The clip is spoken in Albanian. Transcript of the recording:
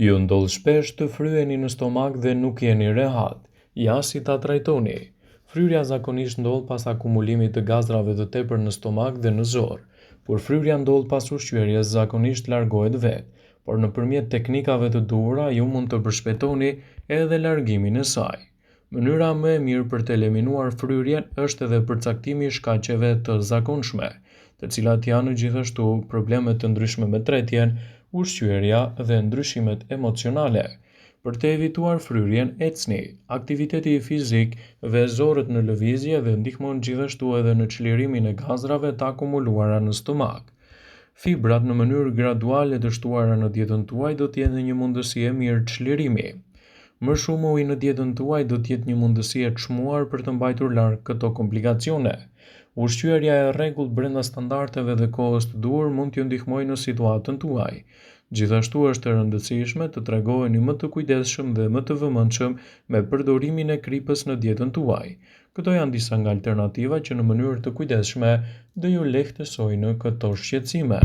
Ju ndodh shpesh të fryheni në stomak dhe nuk jeni rehat. Ja si ta trajtoni. Fryrja zakonisht ndodh pas akumulimit të gazrave të tepër në stomak dhe në zorë. Kur fryrja ndodh pas ushqyerjes, zakonisht largohet vetë, por nëpërmjet teknikave të duhura ju mund të përshpejtoni edhe largimin e saj. Mënyra më e mirë për të eliminuar fryrjen është edhe përcaktimi i shkaqeve të zakonshme, të cilat janë gjithashtu probleme të ndryshme me tretjen, ushqyerja dhe ndryshimet emocionale. Për të evituar fryrjen, ecni. Aktiviteti fizik vezorët në lëvizje dhe ndihmon gjithashtu edhe në çlirimin e gazrave të akumuluara në stomak. Fibrat në mënyrë graduale të shtuara në dietën tuaj do të jenë një mundësi e mirë çlirimi. Më shumë ujë në dietën tuaj do të jetë një mundësi e çmuar për të mbajtur larg këto komplikacione. Ushqyerja e rregullt brenda standardeve dhe kohës të duhur mund t'ju ndihmojë në situatën tuaj. Gjithashtu është e rëndësishme të tregoheni më të kujdesshëm dhe më të vëmendshëm me përdorimin e kripës në dietën tuaj. Këto janë disa nga alternativat që në mënyrë të kujdesshme do ju lehtësojnë këto shqetësime.